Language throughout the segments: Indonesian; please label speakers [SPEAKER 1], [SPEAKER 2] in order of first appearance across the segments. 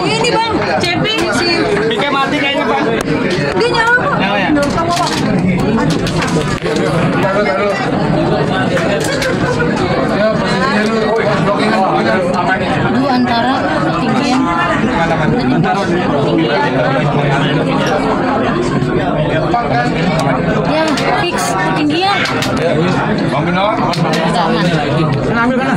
[SPEAKER 1] Ini bang, Cepi si
[SPEAKER 2] Pika mati kayaknya Pak.
[SPEAKER 1] dia nyala kok.
[SPEAKER 2] Nyala ya?
[SPEAKER 1] Di antara ketinggian. Ya, fix ketinggian.
[SPEAKER 3] Bang Benoa,
[SPEAKER 1] Udah aman.
[SPEAKER 2] Ambil mana?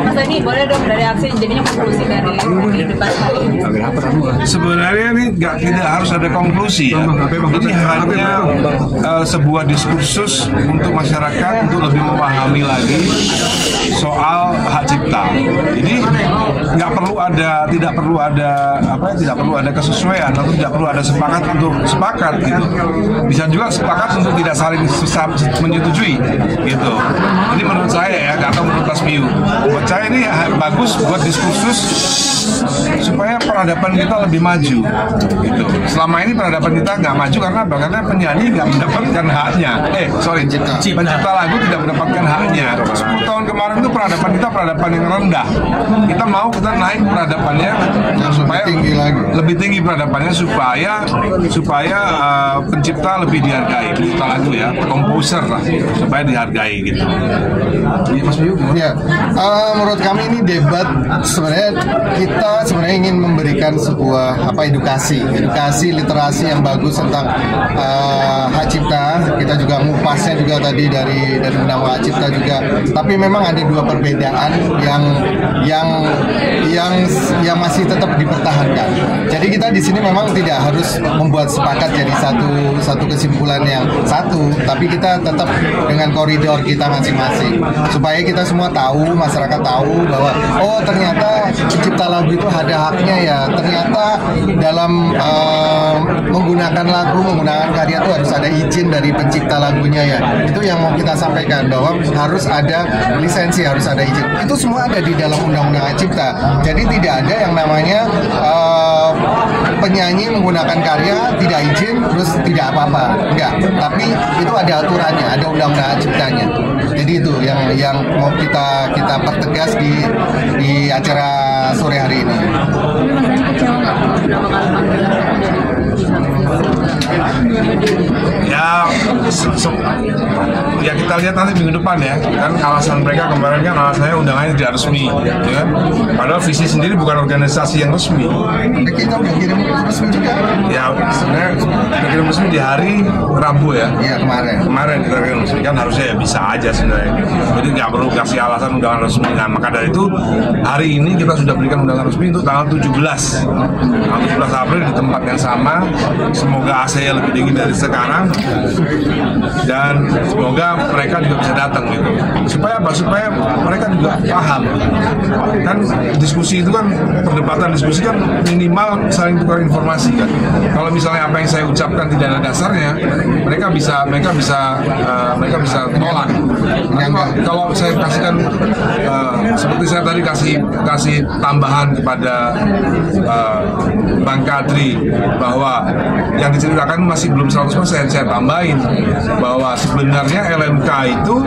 [SPEAKER 1] Mas ini boleh dong dari aksi jadinya konklusi dari debat hari ini.
[SPEAKER 3] sebenarnya ini tidak harus ada konklusi ya. Ini hanya sebuah diskursus untuk masyarakat untuk lebih memahami lagi soal hak cipta. Jadi tidak perlu ada kesesuaian atau tidak perlu ada sepakat untuk sepakat gitu. Bisa juga sepakat untuk tidak saling menyetujui gitu. Ini menurut saya ya, atau menurut Mas Miu. Buat saya ini bagus buat diskursus supaya peradaban kita lebih maju gitu. Selama ini peradaban kita nggak maju karena penyanyi nggak mendapatkan haknya. Pencipta lagu tidak mendapatkan haknya. 10 tahun kemarin itu peradaban kita peradaban yang rendah. Kita naik peradabannya supaya lebih tinggi peradabannya supaya pencipta lebih dihargai, pencipta lagu ya, komposer lah, supaya dihargai gitu. Mas Miu?
[SPEAKER 4] Ya, menurut kami ini debat sebenarnya kita ingin memberikan sebuah edukasi literasi yang bagus tentang hak cipta. Kita juga ngupasnya juga tadi dari undang hak cipta juga. Tapi memang ada dua perbedaan yang masih tetap dipertahankan. Jadi kita di sini memang tidak harus membuat sepakat jadi satu kesimpulan yang satu, tapi kita tetap dengan koridor kita masing-masing supaya kita semua tahu, masyarakat tahu bahwa ternyata pencipta lagu itu ada haknya ya. Ternyata dalam menggunakan karya itu harus ada izin dari pencipta lagunya ya. Itu yang mau kita sampaikan, bahwa harus ada lisensi, harus ada izin. Itu semua ada di dalam undang-undang hak cipta. Jadi tidak ada yang namanya penyanyi menggunakan karya tidak izin terus tidak apa-apa. Enggak. Tapi itu ada aturannya, ada undang-undang hak ciptanya. Jadi itu yang mau kita pertegas di acara sore hari ini.
[SPEAKER 3] Ya kita lihat nanti minggu depan ya. Kan alasan mereka kemarin kan alasannya undangannya tidak resmi, ya kan? Padahal visi sendiri bukan organisasi yang resmi.
[SPEAKER 4] Kita udah kirim resmi juga.
[SPEAKER 3] Ya sebenarnya kita kirim resmi di hari Rabu ya.
[SPEAKER 4] Iya
[SPEAKER 3] Kemarin kita kirim resmi, kan harusnya ya bisa aja sebenarnya. Jadi nggak perlu kasih alasan undangan resmi. Nah maka dari itu hari ini kita sudah berikan undangan resmi untuk tanggal 17 April di tempat yang sama. Semoga AC-nya lebih tinggi dari sekarang dan semoga mereka juga bisa datang gitu. Supaya mereka juga paham. Kan diskusi itu kan, perdebatan diskusi kan minimal saling tukar informasi kan. Kalau misalnya apa yang saya ucapkan tidak ada dasarnya, mereka bisa tolak. Kalau saya kasihkan seperti saya tadi kasih tambahan kepada Bang Kadri bahwa yang diceritakan masih belum 100%, saya tambahin bahwa sebenarnya LMK itu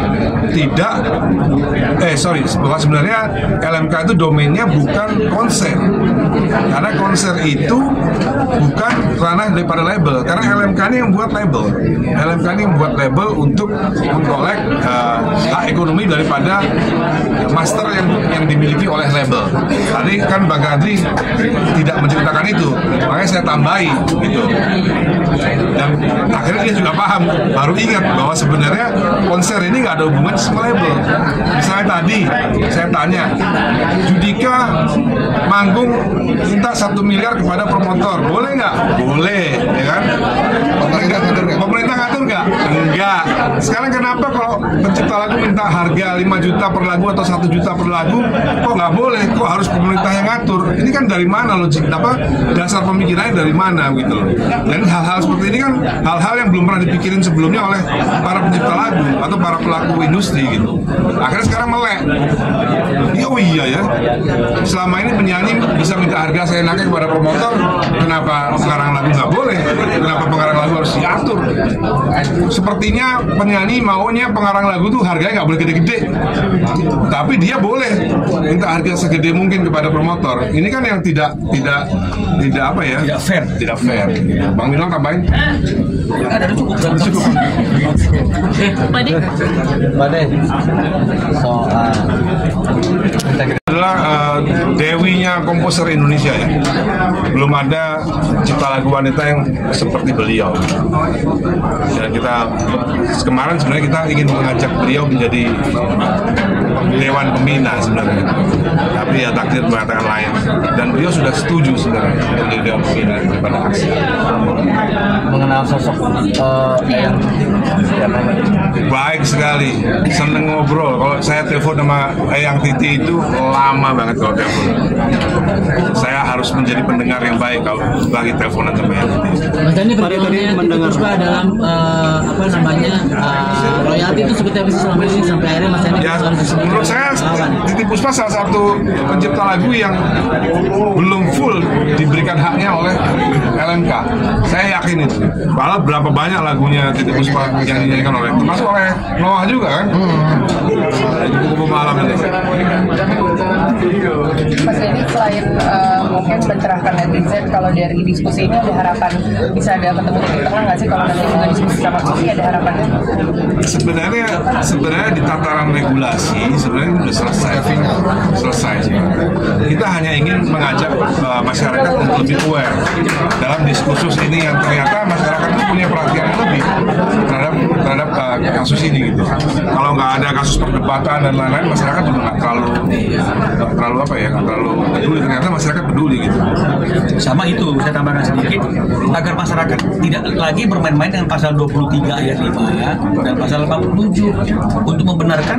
[SPEAKER 3] bahwa sebenarnya LMK itu domainnya bukan konser, karena konser itu bukan ranah daripada label, karena LMK ini yang buat label untuk mengkolek hak ekonomi daripada master yang dimiliki oleh label. Tadi kan Bang Kadri tidak menceritakan itu, makanya saya tambahin gitu. Dan akhirnya dia juga paham, baru ingat bahwa sebenarnya konser ini nggak ada hubungan sama label. Misalnya tadi saya tanya, Judika manggung minta 1 miliar kepada promotor, boleh nggak? Boleh, ya kan? Pemerintah ngatur nggak? Enggak. sekarang kenapa kalau pencipta lagu minta harga 5 juta per lagu atau 1 juta per lagu, kok nggak boleh? Kok harus pemerintah yang ngatur? Ini kan dari mana logik? Dasar pemikirannya dari mana gitu loh? Dan hal-hal seperti ini kan hal-hal yang belum pernah dipikirin sebelumnya oleh para pencipta lagu atau para pelaku industri gitu. Akhirnya sekarang melek. Oh iya ya. Selama ini penyanyi bisa minta harga seenaknya kepada promotor, kenapa pengarang lagu nggak boleh? Kenapa pengarang lagu harus diatur? Sepertinya penyanyi maunya pengarang lagu tuh harganya nggak boleh gede-gede, tapi dia boleh minta harga segede mungkin kepada promotor. Ini kan yang tidak apa ya? Tidak fair. Bang Minol tambahin.
[SPEAKER 2] Ada cukup.
[SPEAKER 5] Pade. Soal
[SPEAKER 3] adalah dewinya komposer Indonesia ya. Belum ada cipta lagu wanita yang seperti beliau. Dan kita kemarin sebenarnya kita ingin mengajak beliau menjadi dewan pembina sebenarnya. Tapi ya takdir mengatakan lain. Dan beliau sudah setuju sebenarnya menjadi dewan pembina daripada aksi.
[SPEAKER 5] mengenal sosok yang
[SPEAKER 3] baik sekali, seneng ngobrol. Kalau saya telepon sama Eyang Titi itu lama banget kalau telepon. Saya harus menjadi pendengar yang baik kalau lagi teleponan sama Eyang Titi.
[SPEAKER 6] Mas Dani, perjuangannya Titi Puspa dalam royalti itu seperti apa sih selama ini sampai akhirnya Mas Dani?
[SPEAKER 3] Ya, menurut saya Titi Puspa salah satu pencipta lagu yang belum full diberikan haknya oleh LMK. Saya yakin itu. Padahal berapa banyak lagunya Titi Puspa yang dinyanyikan oleh, termasuk oleh Noah juga kan? Buku malam ini.
[SPEAKER 1] Mas Dani, selain mungkin mencerahkan netizen, kalau dari diskusi ini ada harapan bisa ada ketemu di tengah nggak sih? Kalau nanti juga diskusi sama Kofi ada harapannya?
[SPEAKER 3] Sebenarnya di tataran regulasi sebenarnya sudah selesai sih. Kita hanya ingin mengajak masyarakat untuk lebih aware dalam diskursus ini yang ternyata masyarakat itu punya perhatian yang lebih terhadap kasus ini gitu. Kalau nggak ada kasus perdebatan dan lain-lain, masyarakat juga nggak terlalu peduli. Ternyata masyarakat peduli gitu.
[SPEAKER 2] Sama itu, saya tambahkan sedikit, agar masyarakat tidak lagi bermain-main dengan pasal 23 ayat 5 dan pasal 87 untuk membenarkan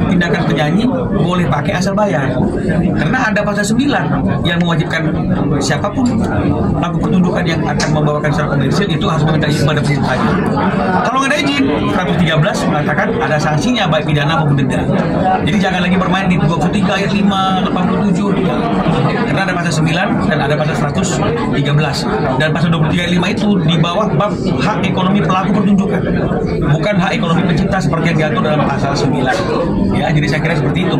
[SPEAKER 2] tindakan penyanyi boleh pakai asal bayar. Karena ada pasal 9 yang mewajibkan siapapun pelaku pertunjukan yang akan membawakan secara komersial itu harus meminta izin pada pemerintahnya. Kalau nggak ada izin, 113 mengatakan ada sanksinya baik pidana maupun denda. Jadi jangan lagi bermain di 23 ayat 5, 87. Karena ada pasal 9 dan ada pasal 113. Dan pasal 23 ayat 5 itu di bawah bab hak ekonomi pelaku pertunjukan. Bukan hak ekonomi pencipta seperti yang diatur dalam pasal 9. Ya, jadi saya kira seperti itu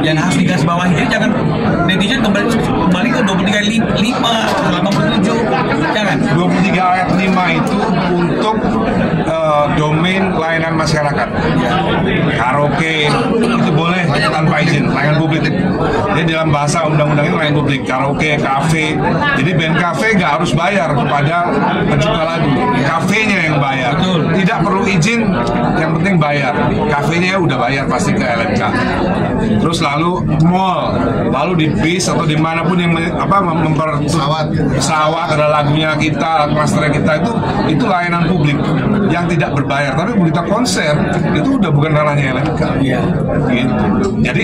[SPEAKER 2] yang harus digarisbawahi. Jadi jangan netizen kembali ke 23 ayat 5, 87. Jangan.
[SPEAKER 3] 23 ayat 5 itu untuk domain layanan masyarakat. Karaoke itu boleh tanpa izin, layanan publik. Jadi dalam bahasa undang-undang itu layanan publik, karaoke, kafe. Jadi band kafe nggak harus bayar kepada pencipta lagu, kafenya yang bayar. Tidak perlu izin, yang penting bayar. Kafenya udah bayar pasti ke LMK. Terus lalu mall, lalu di bis atau dimanapun yang pesawat ada lagunya kita, masternya kita itu layanan publik yang tidak berbayar. Tapi berita konser itu udah bukan ranahnya LMK. Gitu. Jadi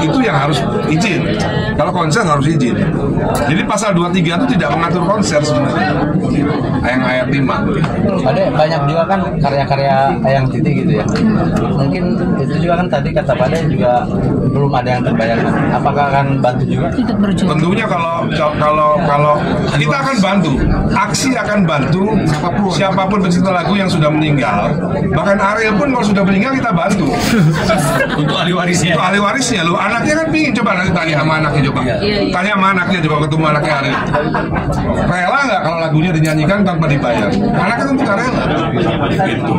[SPEAKER 3] itu yang harus izin. Kalau konser harus izin. Jadi pasal 23 itu tidak mengatur konser sebenarnya. Ayat 5.
[SPEAKER 5] ada banyak juga kan karya-karya Eyang Titi gitu ya. Mungkin itu juga kan tadi kata Pade juga belum ada yang terbayar. Apakah akan bantu juga?
[SPEAKER 3] Tentunya kalau kita akan bantu, aksi akan bantu siapapun pencipta lagu yang sudah meninggal. Bahkan Ariel pun kalau sudah meninggal kita bantu.
[SPEAKER 2] Untuk ahli warisnya.
[SPEAKER 3] Untuk ahli warisnya loh. Anaknya kan pingin, coba nanti tanya sama anaknya coba. Tanya sama anaknya coba, ketemu anaknya Ariel. Rela nggak kalau lagunya dinyanyikan tanpa dibayar? Anaknya tentu nggak rela. Gitu.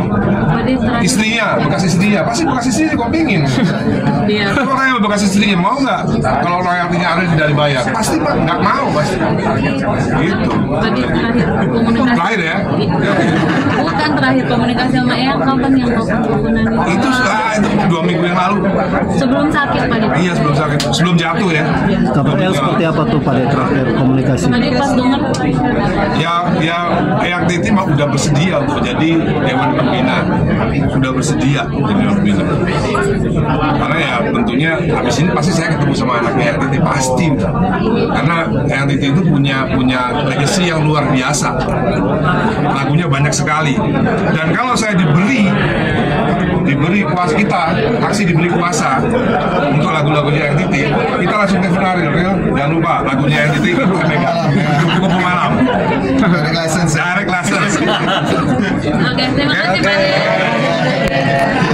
[SPEAKER 3] Istrinya, bekas istrinya, pasti bekas istrinya kok pingin. Kalau orang yang bekas istrinya mau nggak kalau royaltinya Ariel tidak dibayar? Pasti pak nggak mau pasti. Gitu.
[SPEAKER 1] Tadi terakhir komunikasi.
[SPEAKER 3] Terakhir ya.
[SPEAKER 1] Bukan terakhir komunikasi
[SPEAKER 7] komunikasi sama Eyang kapan yang telepon-teleponan
[SPEAKER 3] Itu 2 minggu yang lalu.
[SPEAKER 7] sebelum sakit Pak Dek?
[SPEAKER 3] Iya, sebelum sakit, sebelum jatuh ya.
[SPEAKER 8] KPL seperti apa tuh Pak Dek terakhir komunikasi?
[SPEAKER 7] Tadi pas denger
[SPEAKER 3] Ya Eyang Titi mah udah bersedia untuk jadi Dewan Pembina, sudah bersedia jadi Dewan Pembina. Karena ya tentunya habis ini pasti saya ketemu sama anaknya Eyang Titi, pasti. Karena Eyang Titi itu punya legacy yang luar biasa, lagunya banyak sekali. Dan kalau saya diberi kuasa, aksi diberi kuasa untuk lagu-lagunya Eyang Titi, kita langsung ke Fenaril, jangan lupa lagunya Eyang Titi kita pegang cukup malam.
[SPEAKER 4] Direct license.
[SPEAKER 3] Direct license.
[SPEAKER 7] Oke, terima kasih Pak Dek.